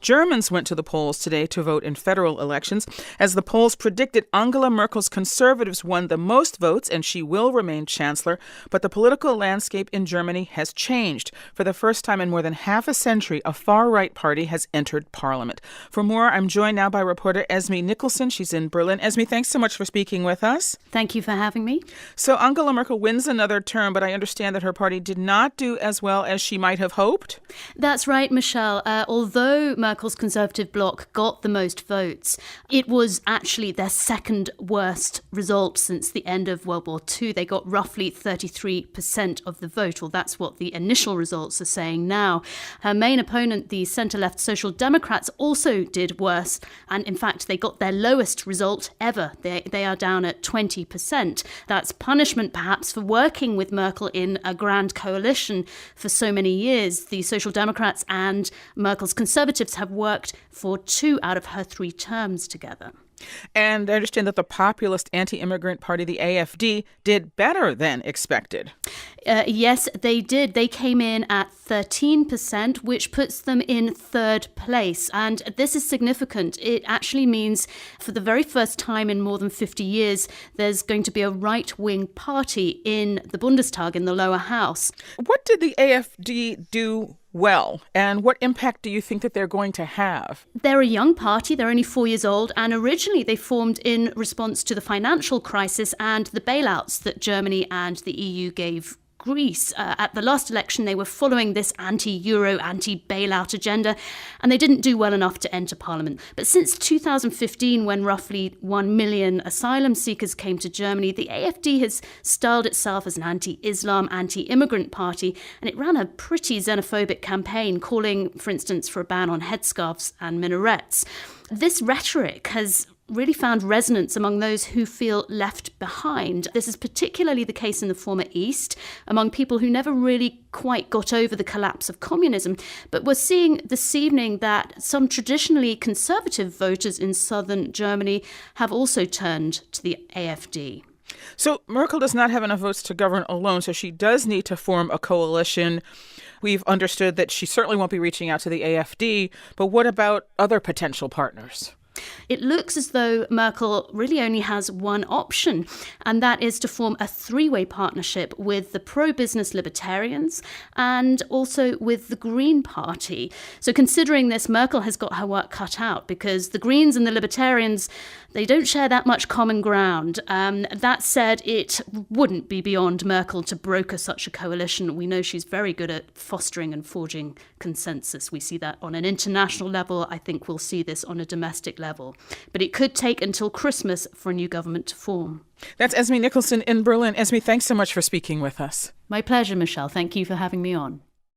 Germans went to the polls today to vote in federal elections. As the polls predicted, Angela Merkel's Conservatives won the most votes, and she will remain chancellor. But the political landscape in Germany has changed. For the first time in more than half a century, a far-right party has entered parliament. For more, I'm joined now by reporter Esme Nicholson. She's in Berlin. Esme, thanks so much for speaking with us. Thank you for having me. So Angela Merkel wins another term, but I understand that her party did not do as well as she might have hoped. That's right, Michelle. Although Merkel's Conservative bloc got the most votes, it was actually their second worst result since the end of World War II. They got roughly 33% of the vote. Well, that's what the initial results are saying now. Her main opponent, the centre-left Social Democrats, also did worse. And in fact, they got their lowest result ever. They are down at 20%. That's punishment, perhaps, for working with Merkel in a grand coalition for so many years. The Social Democrats and Merkel's Conservatives have worked for 2 out of her 3 terms together. And I understand that the populist anti-immigrant party, the AfD, did better than expected. Yes, they did. They came in at 13%, which puts them in 3rd place. And this is significant. It actually means for the very first time in more than 50 years, there's going to be a right-wing party in the Bundestag, in the lower house. What did the AfD do well, and what impact do you think that they're going to have? They're a young party. They're only 4 years old, and originally they formed in response to the financial crisis and the bailouts that Germany and the EU gave Greece. At the last election, they were following this anti-Euro, anti-bailout agenda, and they didn't do well enough to enter parliament. But since 2015, when roughly 1 million asylum seekers came to Germany, the AfD has styled itself as an anti-Islam, anti-immigrant party, and it ran a pretty xenophobic campaign, calling, for instance, for a ban on headscarves and minarets. This rhetoric has really found resonance among those who feel left behind. This is particularly the case in the former East, among people who never really quite got over the collapse of communism. But we're seeing this evening that some traditionally conservative voters in southern Germany have also turned to the AfD. So Merkel does not have enough votes to govern alone, so she does need to form a coalition. We've understood that she certainly won't be reaching out to the AfD, but what about other potential partners? It looks as though Merkel really only has one option, and that is to form a 3-way partnership with the pro-business libertarians and also with the Green Party. So considering this, Merkel has got her work cut out because the Greens and the libertarians, they don't share that much common ground. That said, it wouldn't be beyond Merkel to broker such a coalition. We know she's very good at fostering and forging consensus. We see that on an international level. I think we'll see this on a domestic level. But it could take until Christmas for a new government to form. That's Esme Nicholson in Berlin. Esme, thanks so much for speaking with us. My pleasure, Michelle. Thank you for having me on.